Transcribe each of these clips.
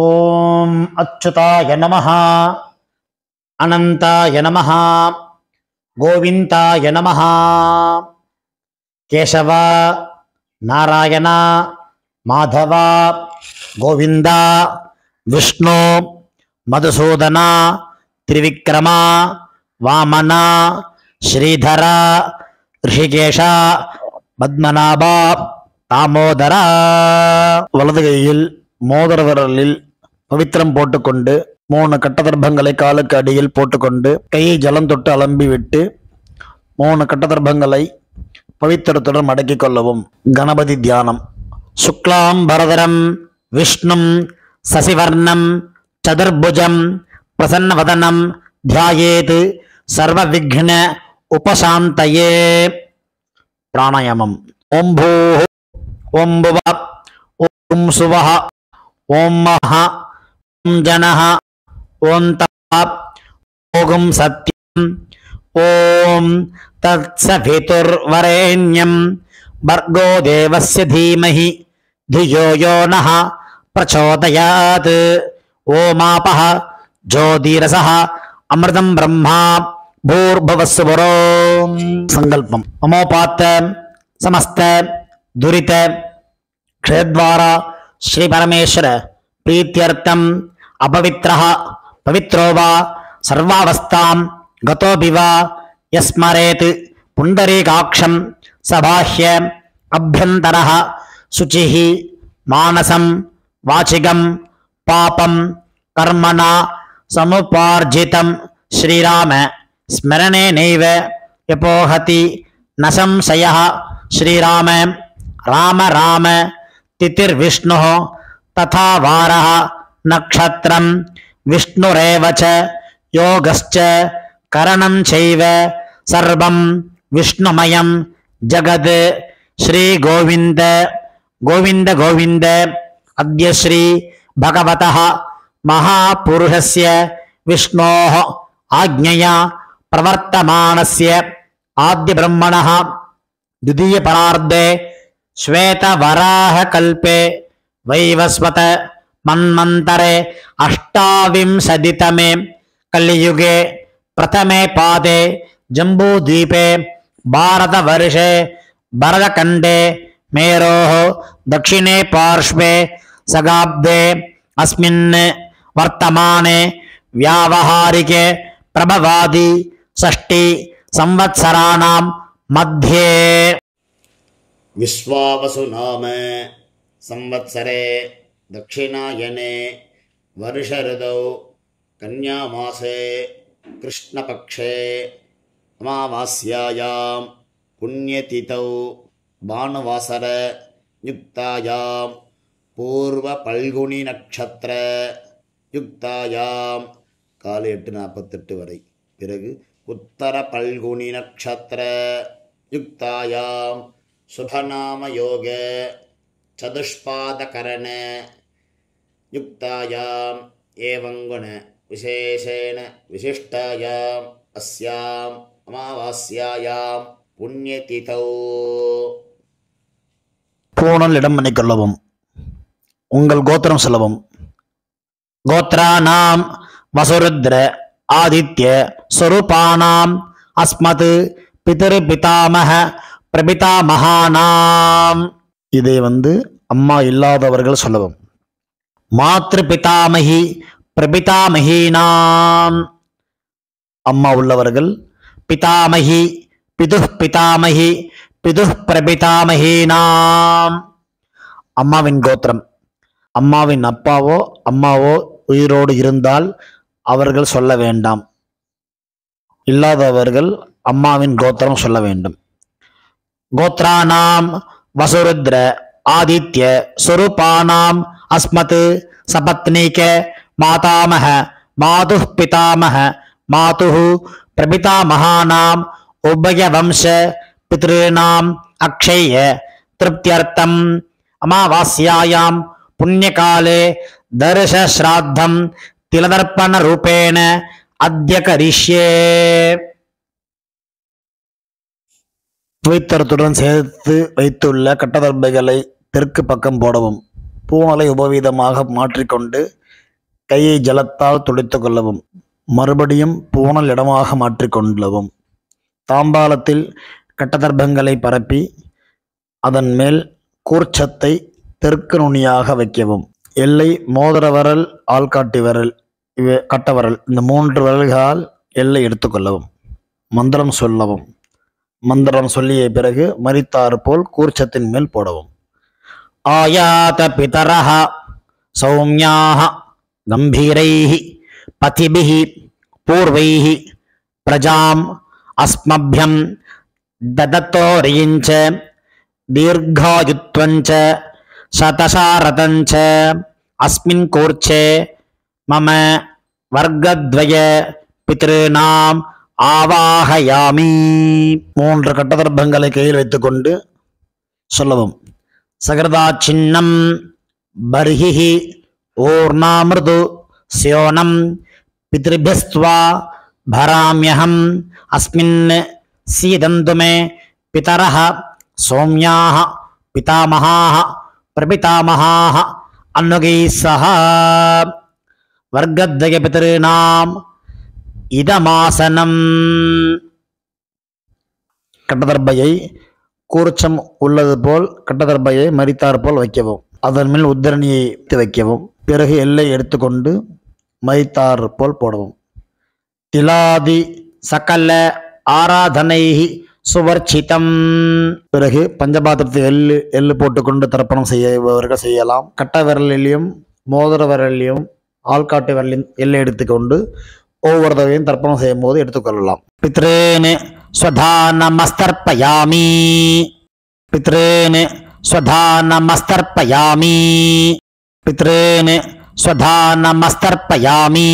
ஓம் அச்சுதாய நமஹ, அனந்தாய நமஹ, கோவிந்தாய நமஹ. கேசவ, நாராயண, மாதவ, கோவிந்தா, விஷ்ணு, மதுசூதன, திரிவிக்ரம, வாமன, ஸ்ரீதர, ரிஷிகேஷ, பத்மநாப, தாமோதர. வலது கையில் மோதிர விரலில் பவித்திரம் போட்டுக்கொண்டு 3 கட்டதர்ப்பங்களை காலுக்கு அடியில் போட்டுக்கொண்டு கையை ஜலம் தொட்டு அலம்பி விட்டு 3 கட்டதர்ப்பங்களை பவித்திரத்துடன் மடக்கிக் கொள்ளவும். கணபதி தியானம். சுக்லாம் பரதரம் விஷ்ணும் சசிவர்ணம் சதுர்புஜம் பிரசன்னவதனம் தியாயேத் சர்வ விக்ன உபசாந்தயே. பிராணாயாமம். ஓம் பூ ஓம் புவ ஓம் சுவஹ ஓம் மஹ ஓம் ஜனஹ ஓம் தப ஓம் சத்யம் ஓம் தத்சவிதுர்வரேண்யம் பர்கோ தேவஸ்ய தீமஹி धियो यो नः प्रचोदयात्. ओमापः ज्योतिरसः अमृतं ब्रह्मा भूर्भुवस्सुवरो. संकल्पम. ममोपात्त समस्त दुरित क्षेत्रद्वारा श्री परमेश्वर प्रीत्यर्थम अपवित्रः पवित्रो वा सर्वावस्थां गतोऽपि वा यस्मरेत् पुण्डरीकाक्षं सबाह्य अभ्यन्तरः शुचिः मानसं वाचिकं पापं कर्मणा समुपार्जितं श्रीराम स्मरणेनैव यपोहति न संशयः. श्रीराम राम राम तिथिर्विष्णुः तथा वारः नक्षत्रं विष्णुरेव च योगश्च करणं चैव सर्वं विष्णुमयं जगत्. श्री गोविंद गोविंद गोविंद. अद्य श्री भगवतः महापुरुषस्य विष्णोः आज्ञया प्रवर्तमानस्य आद्य ब्रह्मणः द्वितीय परार्धे श्वेतवराहकल्पे वैवस्वत मन्वन्तरे अष्टाविंशतितमे कलियुगे प्रथमे पादे जम्बूद्वीपे भारतवर्षे भरतखण्डे मेरोः दक्षिणे पार्श्वे सगाब्दे अस्मिन् वर्तमाने व्यावहारिके प्रभवादि षष्टि संवत्सराणां मध्ये विश्वावसु नाम संवत्सरे दक्षिणायने वर्षऋतौ कन्यामासे कृष्णपक्षे अमावास्यायां पुण्यतिथौ भानुवासर युक्तायां पूर्वपल्गुनी नक्षत्र युक्तायां காலை 8:48 வரை. பிறகு உத்தர பல்குனி நட்சத்திர யுக்தாயாம் சுபநாம யோக சதுஷ்பாதகரண யுக்தாயாம் ஏவங்குண விசேஷேண விசிஷ்டாயாம் அஸ்யாம் அமாவாஸ்யாயாம் புண்ணியதிதௌ. பூணல் இடம் பண்ணிக்கொள்ளவும். உங்கள் கோத்திரம் சொல்லவும். கோத்ரானாம் வசுருத்ர ஆதித்ய ஸ்வரூபானாம் அஸ்மத் பிதர்பிதாமஹ பிரபிதாமஹானாம். இதை அம்மா இல்லாதவர்கள் சொல்லவும். மாத்ரு பிதாமகி பிரபிதாமஹீனாம். அம்மா உள்ளவர்கள் பிதாமகி பிதுஹ் பிதாமகி பிதுஹ் பிரபிதாமஹீனாம். அம்மாவின் கோத்திரம். அம்மாவின் அப்பாவோ அம்மாவோ உயிரோடு இருந்தால் அவர்கள் சொல்ல வேண்டாம். இல்லாதவர்கள் அம்மாவின் கோத்திரம் சொல்ல வேண்டும். கோத்ரானாம் வசுருத்ர ஆதித்ய ஸ்வரூபானாம் அஸ்மத் சபத்னீக மாதாமஹ மாதுஹ் பிதாமஹ மாதுஹ் பிரபிதாமஹானாம் உபயவம்ச பித்ருணாம் அக்ஷய திருப்தியர்த்தம் அமாவாஸ்யாயாம் புண்ணியகாலே தர்ஷ ஸ்ராத்தம் திலதர்ப்பண ரூபேண அத்ய கரிஷ்யே. பவித்திரத்துடன் சேர்த்து வைத்துள்ள கட்டதர்பைகளை தெற்கு பக்கம் போடவும். பூணலை உபவீதமாக மாற்றிக்கொண்டு கையை ஜலத்தால் துடைத்து கொள்ளவும். மறுபடியும் பூணல் இடமாக மாற்றிக்கொள்ளவும். தாம்பாலத்தில் கட்டதர்பங்களை பரப்பி அதன் மேல் கூர்ச்சத்தை தெற்கு நுனியாக வைக்கவும். எல்லை மோதிர விரல், ஆள்காட்டி விரல், கட்டவரல், இந்த 3 விரல்களால் எல்லை எடுத்துக்கொள்ளவும். மந்திரம் சொல்லவும். மந்திரம் சொல்லிய பிறகு மரித்தாறு போல் கூர்ச்சத்தின் மேல் போடவும். ஆயாத பிதரஹ சௌம்யாஹ கம்பீரைஹி பதிபிஹி பூர்வைஹி பிரஜாம் அஸ்மப்யம் ததத்தோரியிஞ்ச தீர்காயுத்வஞ்ச சதசாரதஞ்ச அஸ்மின் கூர்ச்சே மம வர்க்கத்வய பித்ருநாம் ஆவாஹயாமி. 3 கட்டதர்பங்களை கையில் வைத்துக்கொண்டு சொல்லவும். சகர்தா சின்னம் பர்ஹிஹி ஓர்ணாமிருது ஸ்யோனம் பித்ருபிஸ்த்வா பராம்யஹம் அஸ்மின் சீதந்து மே பிதரஹ சௌம்யாஹ பிதாமஹாஹ பிரபிதாமஹாஹ அன்னுகைः சஹ வர்க்கத்வய பித்ருநாம் இதமாசனம். கட்டதர்பையை கூர்ச்சம் உள்ளது போல் கட்டதர்பையை மரித்தார் போல் வைக்கவும். அதன் மேல் உத்தரணியை வைக்கவும். பிறகு எல்லை எடுத்துக்கொண்டு மரித்தார் போல் போடவும். திலாதி சகல ஆராதனை சுவர்ச்சிதம். பிறகு பஞ்சபாத்திரத்தை எள்ளு போட்டுக்கொண்டு தர்ப்பணம் செய்யவர்கள் செய்யலாம். கட்ட விரலிலையும் மோதிர விரலிலையும் ஆள்காட்டு விரலையும் எல்லை எடுத்துக்கொண்டு ஒவ்வொரு தடவையும் தர்ப்பணம் செய்யும் போது எடுத்துக்கொள்ளலாம். பித்ரேன் ஸ்வதானமஸ்தர்ப்பயாமி. பித்ரேன் ஸ்வதானமஸ்தர்ப்பயாமி. பித்ரேன் ஸ்வதானமஸ்தர்ப்பயாமி.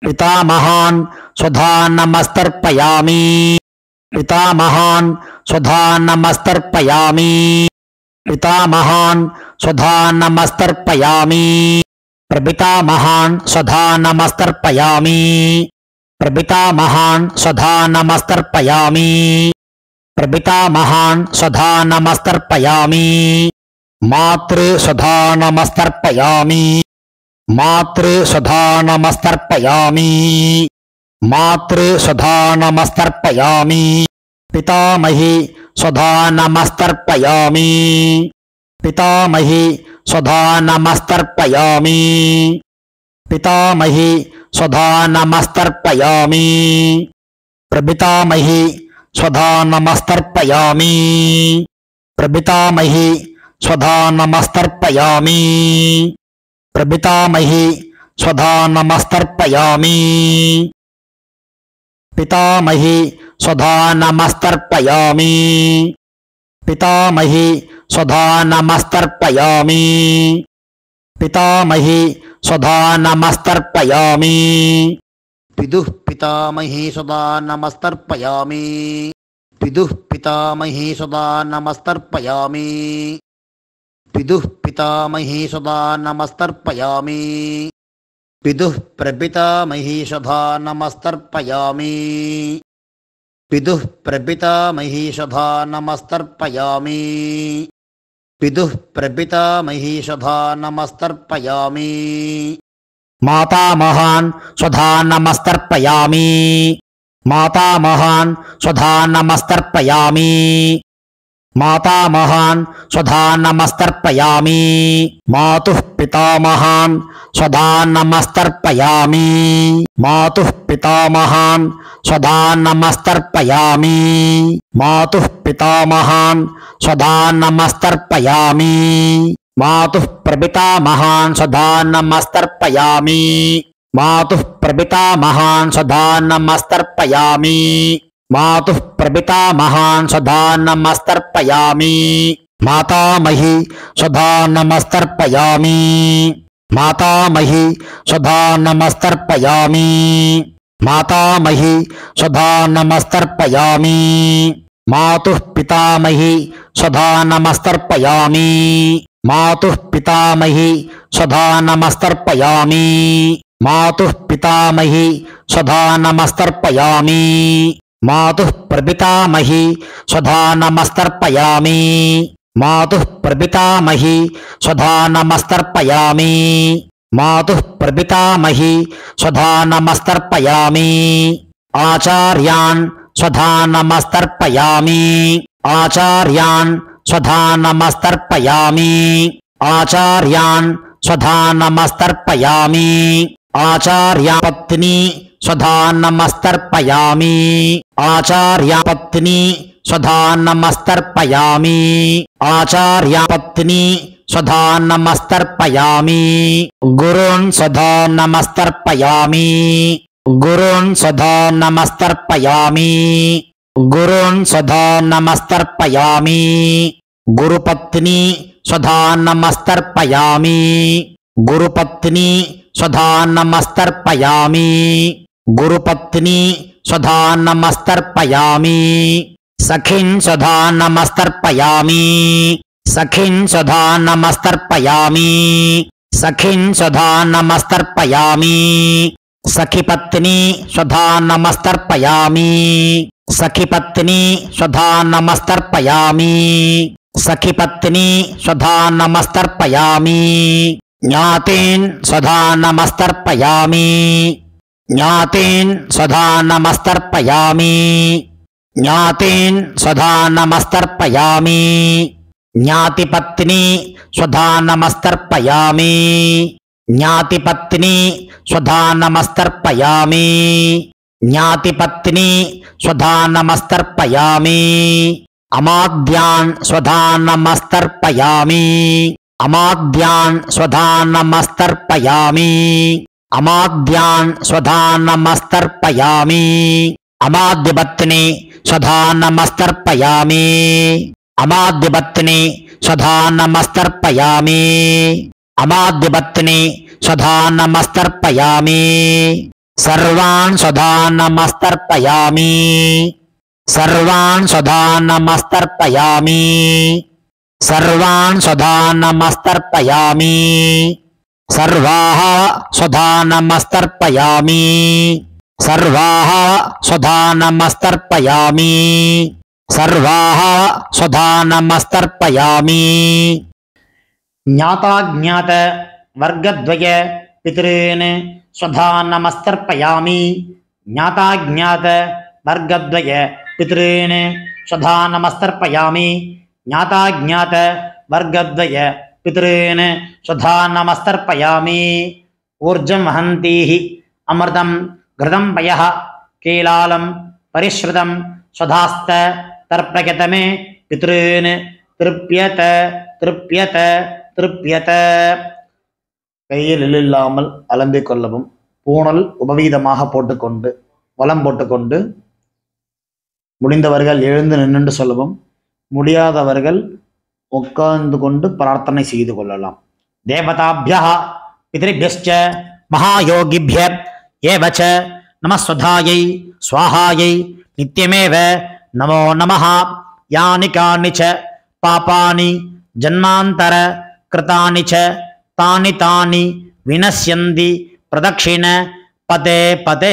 பிதாமகான் ஸ்வதானமஸ்தர்ப்பயாமி. பிதாமகான் ஸ்வதானமஸ்தர்ப்பயாமி. பிதாமகான் ஸ்வதானமஸ்தர்ப்பயாமி. பிரபிதாமகான் ஸ்வதானமஸ்தர்ப்பயாமி. பிரபிதாமகான் ஸ்வதானமஸ்தர்ப்பயாமி. பிரபிதாமகான் ஸ்வதானமஸ்தர்ப்பயாமி. மாத்ரு ஸ்வதானமஸ்தர்ப்பயாமி. மாத்ரு ஸ்வதானமஸ்தர்ப்பயாமி. மாத்ரு ஸ்வதானமஸ்தர்ப்பயாமி. பிதாமஹி ஸ்வதானமஸ்தர்ப்பயாமி. பிதாமஹி ஸ்வதானமஸ்தர்ப்பயாமி. பிதாமஹி ஸ்வதானமஸ்தர்ப்பயாமி. பிரபிதாமஹி ஸ்வதானமஸ்தர்ப்பயாமி. பிரபிதாமஹி ஸ்வதானமஸ்தர்ப்பயாமி. பிரபிதாமஹி ஸ்வதானமஸ்தர்ப்பயாமி. பிதாமஹி ஸ்வதானமஸ்தர்ப்பயாமி. பிதாமஹி ஸ்வதானமஸ்தர்ப்பயாமி. பிதாமஹி ஸ்வதானமஸ்தர்ப்பயாமி. பிதுः பிதாமஹி ஸ்வதானமஸ்தர்ப்பயாமி. பிதுः பிதாமஹி ஸ்வதானமஸ்தர்ப்பயாமி. பிதுः பிதாமஹி ஸ்வதானமஸ்தர்ப்பயாமி. பிதுः பிரபிதாமஹி ஸ்வதானமஸ்தர்ப்பயாமி. பிதுः பிரபிதாமஹி ஸ்வதானமஸ்தர்ப்பயாமி. பிதுः பிரபிதாமஹி ஸ்வதானமஸ்தர்ப்பயாமி. மாதாமகான் ஸ்வதானமஸ்தர்ப்பயாமி. மாதாமகான் ஸ்வதானமஸ்தர்ப்பயாமி. மாதாமகான் ஸ்வதானமஸ்தர்ப்பயாமி. மாதுः பிதாமகான் ஸ்வதானமஸ்தர்ப்பயாமி. மாதுः பிதாமகான் ஸ்வதானமஸ்தர்ப்பயாமி. மாதுः பிதாமகான் ஸ்வதானமஸ்தர்ப்பயாமி. மாதுः பிரபிதாமகான் ஸ்வதானமஸ்தர்ப்பயாமி. மாதுः பிரபிதாமகான் ஸ்வதானமஸ்தர்ப்பயாமி. மாதுः பிரபிதாமகான் ஸ்வதானமஸ்தர்ப்பயாமி. மாதாமஹி ஸ்வதானமஸ்தர்ப்பயாமி. மாதாமஹி ஸ்வதானமஸ்தர்ப்பயாமி. மாதாமஹி ஸ்வதானமஸ்தர்ப்பயாமி. மாதுः பிதாமஹி ஸ்வதானமஸ்தர்ப்பயாமி. மாதுः பிதாமஹி ஸ்வதானமஸ்தர்ப்பயாமி. மாதுः பிதாமஹி ஸ்வதானமஸ்தர்ப்பயாமி. மாதுः பிரபிதாமஹி ஸ்வதானமஸ்தர்ப்பயாமி. மாதுः பிரபிதாமஹி ஸ்வதானமஸ்தர்ப்பயாமி. मातुः प्रपितामही स्वधा नमस्तर्पयामि आचार्यान् स्वधा नमस्तर्पयामि आचार्यान् स्वधा नमस्तर्पयामि आचार्यान् स्वधा नमस्तर्पयामि आचार्या पत्नी स्वधा नमस्तर्पयामि आचार्या पत्नी स्वधा नमस्तर्पयामि आचार्या पत्नी स्वधा नमस्तर्पयामि गुरून् स्वधा नमस्तर्पयामि गुरून् स्वधा नमस्तर्पयामि गुरून् स्वधा नमस्तर्पयामि गुरुपत्नी स्वधा नमस्तर्पयामि गुरुपत्नी स्वधा नमस्तर्पयामि गुरुपत्नी स्वधा नमस्तर्पयामि सखीन् स्वधा नमस्तर्पयामि सखीन् स्वधा नमस्तर्पयामि सखीन् स्वधा नमस्तर्पयामि सखीपत्नी स्वधा नमस्तर्पयामि सखीपत्नी स्वधा नमस्तर्पयामि सखीपत्नी स्वधा नमस्तर्पयामि ज्ञातीन् स्वधा नमस्तर्पयामि ज्ञातीन् स्वधा नमस्तर्पयामि ज्ञातीन् स्वधा नमस्तर्पयामि ज्ञातिपत्नी स्वधा नमस्तर्पयामि ज्ञातिपत्नी स्वधा नमस्तर्पयामि ज्ञातिपत्नी स्वधा नमस्तर्पयामि अमाद्यान् स्वधा नमस्तर्पयामि अमाद्यान् स्वधा नमस्तर्पयामि अमाद्यान् स्वधा नमस्तर्पयामि अमाद्यपत्नी स्वधा नमस्तर्पयामि अमाद्यपत्नी स्वधा नमस्तर्पयामि अमाद्यपत्नी स्वधा नमस्तर्पयामि सर्वान् स्वधा नमस्तर्पयामि सर्वान् स्वधा नमस्तर्पयामि सर्वान् स्वधा नमस्तर्पयामि सर्वाः स्वधा नमस्तर्पयामि सर्वाः स्वधा नमस्तर्पयामि सर्वाः स्वधा नमस्तर्पयामि ज्ञाताज्ञात वर्गद्वय पितॄन् स्वधा नमस्तर्पयामि ज्ञाताज्ञात वर्गद्वय पितॄन् स्वधा नमस्तर्पयामि ज्ञाताज्ञात वर्गद्वय पितॄन् स्वधा नमस्तर्पयामि ऊर्जं वहन्तीः अमृतं घृतं पयः कीलालं परिश्रुतं स्वधास्त तर्पयत मे पितॄन् திருப்பியத திருப்பியத திருப்பியத. கையில் இல்லாமல் அலம்பிக் கொள்ளவும். பூணல் உபவீதமாக போட்டுக்கொண்டு வலம் போட்டுக்கொண்டு முடிந்தவர்கள் எழுந்து நின்று சொல்லவும், முடியாதவர்கள் உட்கார்ந்து கொண்டு பிரார்த்தனை செய்து கொள்ளலாம். தேவதாபியः பித்ருभ्यश्च மகாயோகிभ्य ஏவ ச நமஸ்வதாயை ஸ்வாஹாயை நித்யமேவ நமோ நமः. யானி கானி ச பாபானி ஜன்மாந்தர கிருதானி ச தானி தானி வினஸ்யந்தி பிரதட்சிண பதே பதே.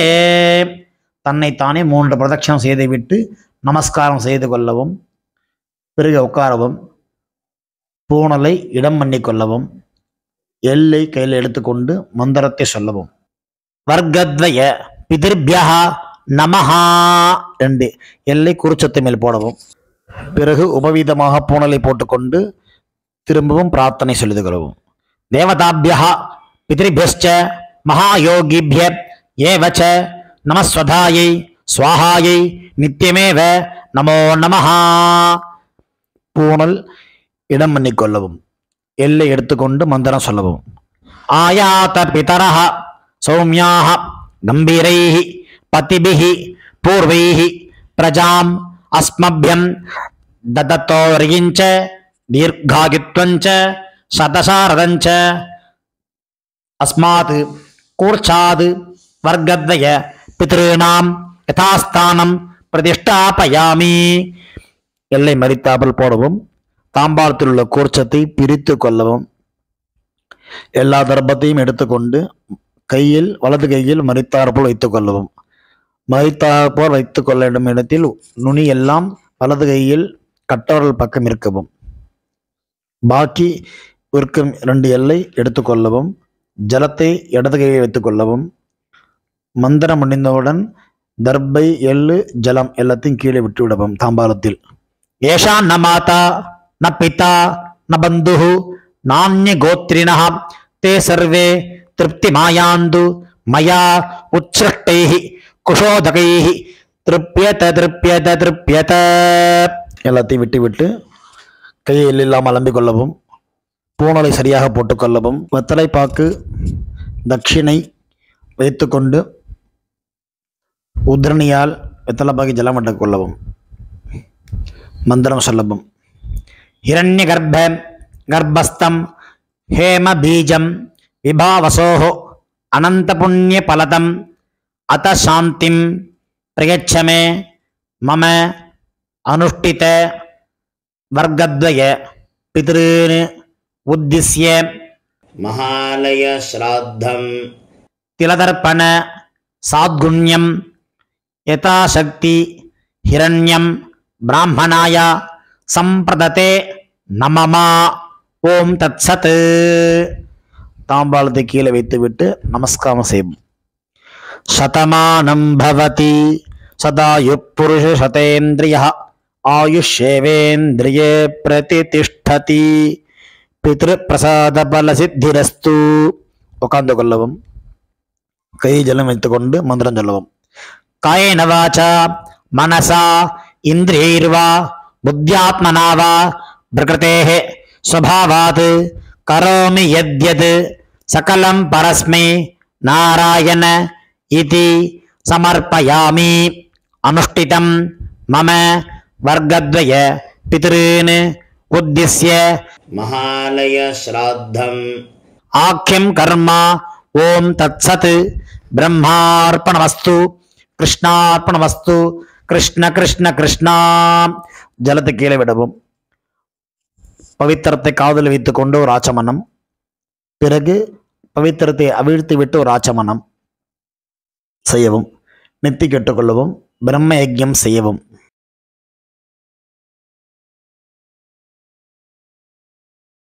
தன்னைத்தானே 3 பிரதட்சணம் செய்துவிட்டு நமஸ்காரம் செய்து கொள்ளவும். பிறகு உட்காரவும். பூணலை இடம் பண்ணி கொள்ளவும். எல்லை கையில் எடுத்துக்கொண்டு மந்திரத்தை சொல்லவும். வர்க்கத்வய பிதிர்பியஹ நமஹா 2 எல்லை குறிச்சத்து மேல் போடவும். பிறகு உபவீதமாக பூணலை போட்டுக்கொண்டு திரும்பவும் பிரார்த்தனை சொல்லிக் கொள்ளவும். தேவதாபியஹ பித்ருभ्यश्च மகாயோகிभ्य ஏவ ச நமஸ்வதாயை ஸ்வாஹாயை நித்யமேவ நமோ நமஹ. பூணல் இடம் பண்ணிக்கொள்ளவும். எல்லை எடுத்துக்கொண்டு மந்திரம் சொல்லவும். ஆயாத பிதரஹ சௌமியாஹ கம்பீரைஹி பதிபிஹி பூர்வைஹி பிரஜாம் அஸ்மப்யம் ததத்தோர்யிஞ்ச தீர்காயுத்வஞ்ச சதசாரதஞ்ச அஸ்மாத் கூர்ச்சாத் வர்க்கத்வய பித்ருணாம் யதாஸ்தானம் பிரதிஷ்டாபயாமி. எல்லை மறித்தாமல் போடவும். தாம்பாளத்தில் உள்ள கூர்ச்சத்தை பிரித்து கொள்ளவும். எல்லா தர்ப்பத்தையும் எடுத்துக்கொண்டு கையில் வலது கையில் மறித்தாற்போல் வைத்துக் கொள்ளவும். மறித்தாற்போல் வைத்துக் கொள்ள வேண்டும் இடத்தில் நுனி எல்லாம் வலது கையில் கட்டவரல் பக்கம் இருக்கவும். பாக்கி இருக்கும் 2 எல்லை எடுத்துக்கொள்ளவும். ஜலத்தை இடது கையில் வைத்துக் கொள்ளவும். மந்திரம் முடிந்தவுடன் தர்பை, எள்ளு, ஜலம் எல்லாத்தையும் கீழே விட்டு விடவும் தாம்பாலத்தில். ஏஷா ந மாதா ந பிதா ந பந்து நானிய கோத்ரிண தே சர்வே திருப்தி மாயாந்து மயா உச்சிருஷ்டை குஷோதகை திருப்யத திருப்யத திருப்யத. எல்லாத்தையும் விட்டு விட்டு கையை எள்ளில்லாமல் அலம்பிக் கொள்ளவும். பூணலை சரியாக போட்டுக்கொள்ளவும். வெத்தலை பாக்கு தட்சிணை வைத்துக்கொண்டு உத்ரணியால் வெத்தலை பாக்கி ஜலம் விட்டுக் கொள்ளவும். மந்திரம் சொல்லவும். ஹிரண்ய கர்ப்பஸ்தம் ஹேம பீஜம் விபாவசோஹோ அனந்த புண்ணிய பலதம் அத சாந்திம் பிரயச்சமே மம அனுஷ்டித வர்க்கத்வய பித்ருன் உத்திஸ்ய மகாலய ஸ்ராத்தம் திலதர்ப்பண சாத்குண்யம் யதாசக்தி ஹிரண்யம் பிராமணாய சம்பிரததே நமமா. ஓம் தத் சத். தாம்பாளத்தை கீழே வைத்துவிட்டு நமஸ்காரம் செய்வோம். சதமானம் பவதி சதாயு புருஷ சதேந்திரிய ஆயுஷேவேந்திரியே பிரதிதிஷ்டதி பித்ரு பிரசாத பல சித்திரஸ்து. உட்கார்ந்து கொள்ளவும். கை ஜலம் வைத்துக்கொண்டு மந்திரம் சொல்லவும். காயேன வாசா மனசா இந்திரியைர்வா புத்தியாத்மனா வா பிரகிருதேஹ ஸ்வபாவாத் கரோமி யத்யத் சகலம் பரஸ்மை நாராயண இதி சமர்ப்பயாமி. அனுஷ்டிதம் மம வர்க்கத்வய பித்ருன் உத்திஸ்ய மகாலய ஸ்ராத்தம் ஆக்கியம் கர்மா. ஓம் தத் சத். பிரம்மார்ப்பணமஸ்து கிருஷ்ணார்ப்பணமஸ்து. கிருஷ்ண கிருஷ்ண கிருஷ்ணா. ஜலத்தை கீழே விடவும். பவித்திரத்தை காதில் வைத்துக் கொண்டு ஒரு ஆச்சமனம். பிறகு பவித்திரத்தை அவிழ்த்து விட்டு ஒரு ஆச்சமனம் செய்யவும். நெத்தி கெட்டுக்கொள்ளவும். பிரம்ம யஜ்யம் செய்யவும்.